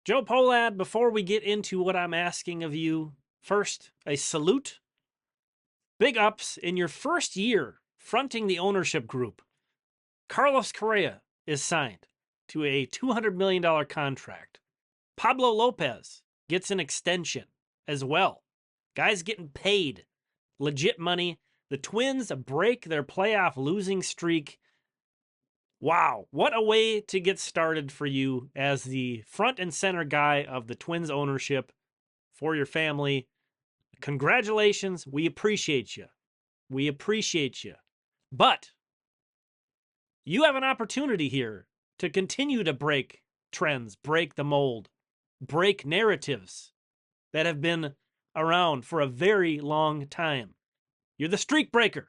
Joe Pohlad, before we get into what I'm asking of you, first, a salute. Big ups in your first year fronting the ownership group. Carlos Correa is signed to a $200 million contract. Pablo Lopez gets an extension as well. Guys getting paid legit money. The Twins break their playoff losing streak. Wow, what a way to get started for you as the front and center guy of the Twins ownership for your family. Congratulations. We appreciate you. We appreciate you. But you have an opportunity here to continue to break trends, break the mold, break narratives that have been around for a very long time. You're the streak breaker,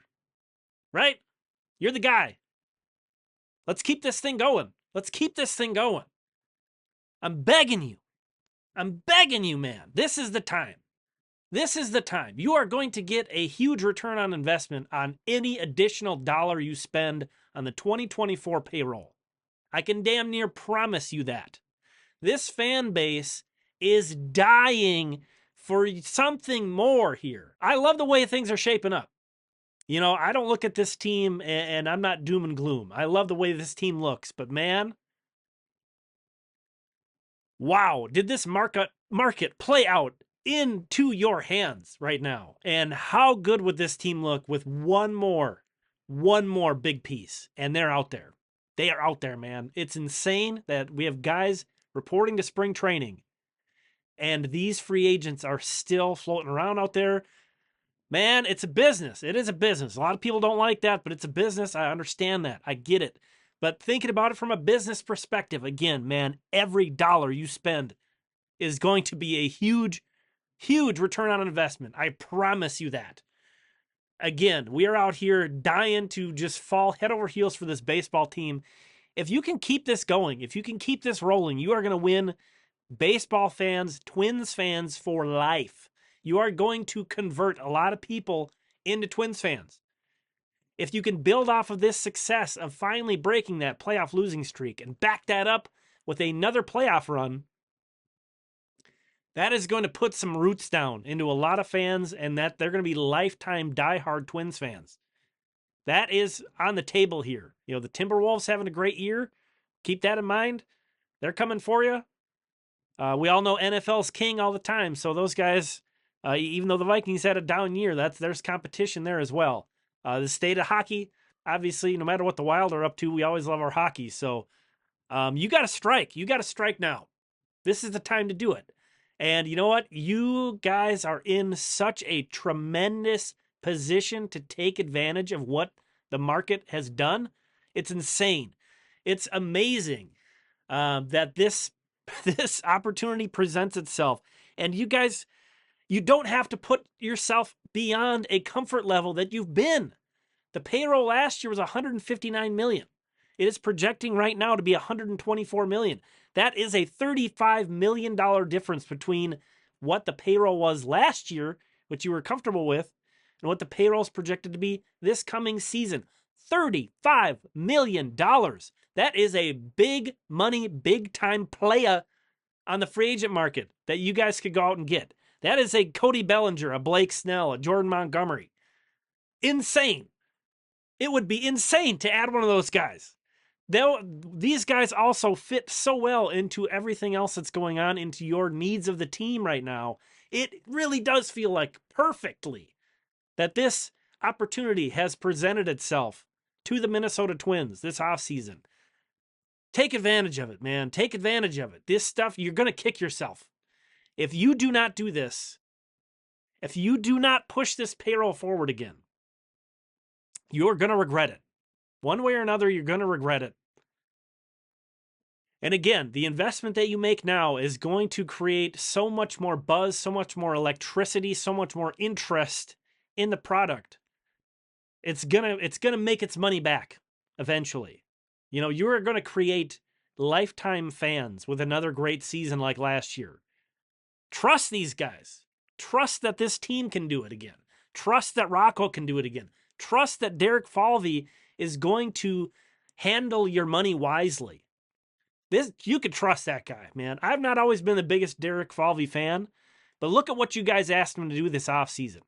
right? You're the guy. Let's keep this thing going. Let's keep this thing going. I'm begging you. I'm begging you, man. This is the time. This is the time. You are going to get a huge return on investment on any additional dollar you spend on the 2024 payroll. I can damn near promise you that. This fan base is dying for something more here. I love the way things are shaping up. You know, I don't look at this team and I'm not doom and gloom. I love the way this team looks, but man, wow, did this market play out into your hands right now? And how good would this team look with one more big piece? And they're out there. They are out there, man. It's insane that we have guys reporting to spring training and these free agents are still floating around out there. Man, it's a business. It is a business. A lot of people don't like that, but it's a business. I understand that. I get it. But thinking about it from a business perspective, again, man, every dollar you spend is going to be a huge, huge return on investment. I promise you that. Again, we are out here dying to just fall head over heels for this baseball team. If you can keep this going, if you can keep this rolling, you are going to win baseball fans, Twins fans for life. You are going to convert a lot of people into Twins fans. If you can build off of this success of finally breaking that playoff losing streak and back that up with another playoff run, that is going to put some roots down into a lot of fans, and that they're going to be lifetime diehard Twins fans. That is on the table here. You know, the Timberwolves having a great year. Keep that in mind. They're coming for you. We all know NFL's king all the time, so those guys, even though the Vikings had a down year, there's competition there as well. The state of hockey, obviously, no matter what the Wild are up to, we always love our hockey. So you got to strike. You got to strike now. This is the time to do it. And you know what? You guys are in such a tremendous position to take advantage of what the market has done. It's insane. It's amazing that this opportunity presents itself. And you guys, you don't have to put yourself beyond a comfort level that you've been. The payroll last year was $159 million. It is projecting right now to be $124 million. That is a $35 million difference between what the payroll was last year, which you were comfortable with, and what the payroll is projected to be this coming season. $35 million. That is a big money, big time playa on the free agent market that you guys could go out and get. That is a Cody Bellinger, a Blake Snell, a Jordan Montgomery. Insane. It would be insane to add one of those guys. These guys also fit so well into everything else that's going on, into your needs of the team right now. It really does feel like perfectly that this opportunity has presented itself to the Minnesota Twins this offseason. Take advantage of it, man. Take advantage of it. This stuff, you're going to kick yourself. If you do not do this, if you do not push this payroll forward again, you're going to regret it. One way or another, you're going to regret it. And again, the investment that you make now is going to create so much more buzz, so much more electricity, so much more interest in the product. It's gonna make its money back eventually. You know, you're going to create lifetime fans with another great season like last year. Trust these guys. Trust that this team can do it again. Trust that Rocco can do it again. Trust that Derek Falvey is going to handle your money wisely. You could trust that guy, man. I've not always been the biggest Derek Falvey fan, but look at what you guys asked him to do this offseason.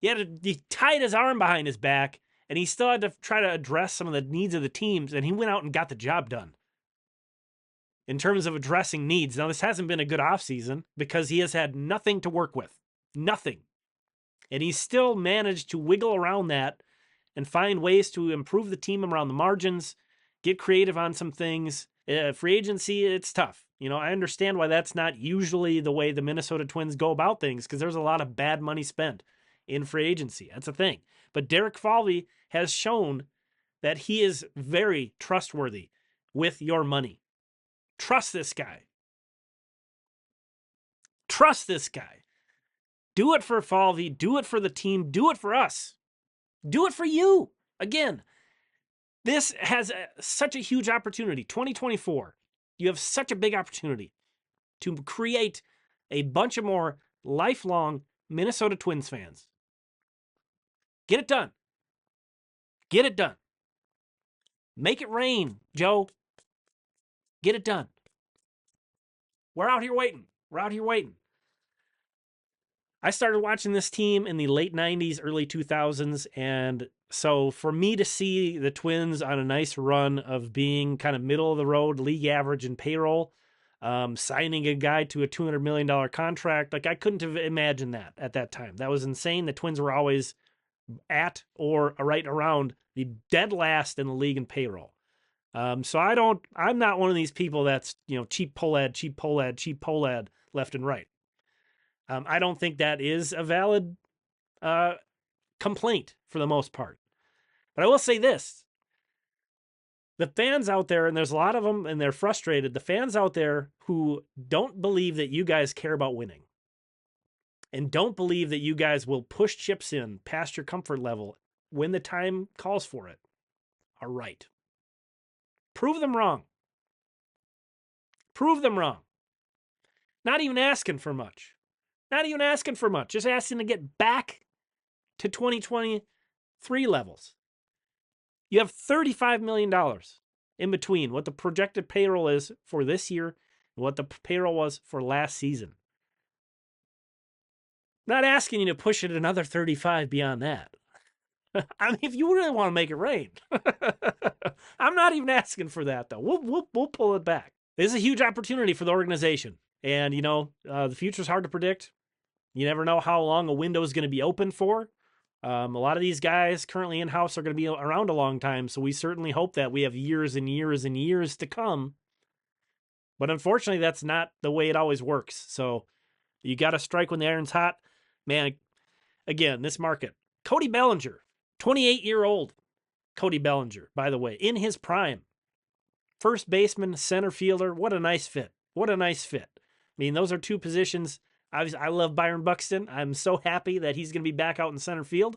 He tied his arm behind his back, and he still had to try to address some of the needs of the teams, and he went out and got the job done in terms of addressing needs. Now, this hasn't been a good offseason because he has had nothing to work with. Nothing. And he's still managed to wiggle around that and find ways to improve the team around the margins, get creative on some things. Free agency, it's tough. I understand why that's not usually the way the Minnesota Twins go about things, because there's a lot of bad money spent in free agency. That's a thing. But Derek Falvey has shown that he is very trustworthy with your money. Trust this guy. Trust this guy. Do it for Falvey. Do it for the team. Do it for us. Do it for you. Again, this has such a huge opportunity. 2024, you have such a big opportunity to create a bunch of more lifelong Minnesota Twins fans. Get it done. Get it done. Make it rain, Joe. Get it done. We're out here waiting. We're out here waiting. I started watching this team in the late 90s, early 2000s, and so for me to see the Twins on a nice run of being kind of middle of the road, league average in payroll, signing a guy to a $200 million contract, like I couldn't have imagined that at that time. That was insane. The Twins were always at or right around the dead last in the league in payroll. So I'm not one of these people that's, cheap Pohlad left and right. I don't think that is a valid complaint for the most part. But I will say this. The fans out there, and there's a lot of them, and they're frustrated, the fans out there who don't believe that you guys care about winning and don't believe that you guys will push chips in past your comfort level when the time calls for it are right. Prove them wrong. Prove them wrong. Not even asking for much. Not even asking for much. Just asking to get back to 2023 levels. You have $35 million in between what the projected payroll is for this year and what the payroll was for last season. Not asking you to push it another 35 beyond that. I mean, if you really want to make it rain. I'm not even asking for that, though. We'll pull it back. This is a huge opportunity for the organization. And, the future's hard to predict. You never know how long a window is going to be open for. A lot of these guys currently in-house are going to be around a long time, so we certainly hope that we have years and years and years to come. But unfortunately, that's not the way it always works. So you got to strike when the iron's hot. Man, again, this market. Cody Bellinger, 28-year-old Cody Bellinger, by the way, in his prime. First baseman, center fielder. What a nice fit. What a nice fit. I mean, those are two positions. I love Byron Buxton. I'm so happy that he's going to be back out in center field.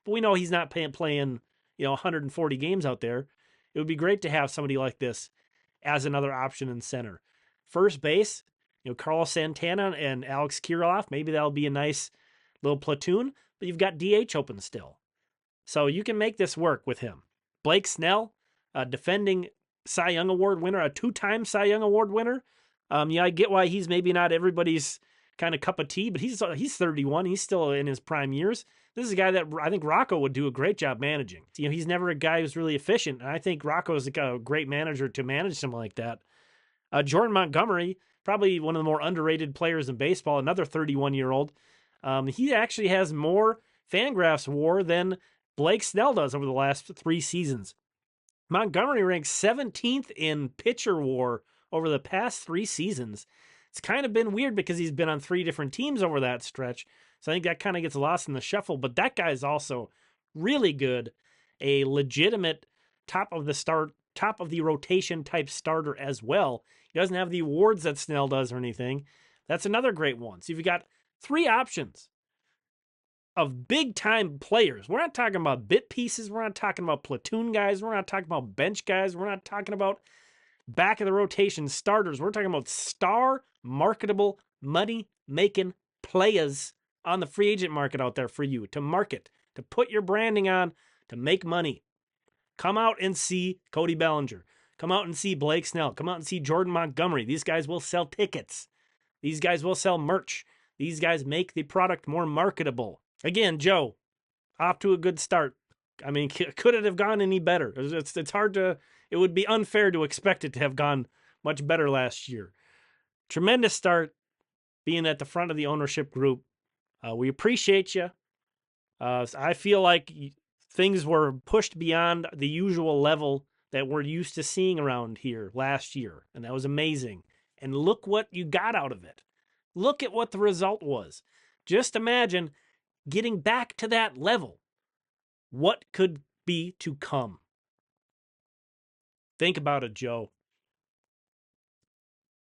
But we know he's not playing 140 games out there. It would be great to have somebody like this as another option in center. First base, Carlos Santana and Alex Kirilloff. Maybe that'll be a nice little platoon. But you've got DH open still. So you can make this work with him. Blake Snell, defending Cy Young Award winner, a 2-time Cy Young Award winner. I get why he's maybe not everybody's kind of cup of tea, but he's 31. He's still in his prime years. This is a guy that I think Rocco would do a great job managing. He's never a guy who's really efficient, and I think Rocco is a great manager to manage someone like that. Jordan Montgomery, probably one of the more underrated players in baseball, another 31-year-old. He actually has more Fangraphs WAR than Blake Snell does over the last 3 seasons. Montgomery ranks 17th in pitcher WAR over the past 3 seasons. It's kind of been weird because he's been on 3 different teams over that stretch. So I think that kind of gets lost in the shuffle. But that guy's also really good. A legitimate top of the rotation type starter as well. He doesn't have the awards that Snell does or anything. That's another great one. So you've got 3 options of big time players. We're not talking about bit pieces. We're not talking about platoon guys. We're not talking about bench guys. We're not talking about back of the rotation starters. We're talking about star marketable money making players on the free agent market out there for you to market, to put your branding on, to make money. Come out and see Cody Bellinger. Come out and see Blake Snell. Come out and see Jordan Montgomery. These guys will sell tickets. These guys will sell merch. These guys make the product more marketable. Again, Joe, off to a good start. I mean, could it have gone any better? It's hard to, it would be unfair to expect it to have gone much better last year. Tremendous start being at the front of the ownership group. We appreciate you. I feel like things were pushed beyond the usual level that we're used to seeing around here last year, and that was amazing. And look what you got out of it. Look at what the result was. Just imagine getting back to that level. What could be to come? Think about it, Joe.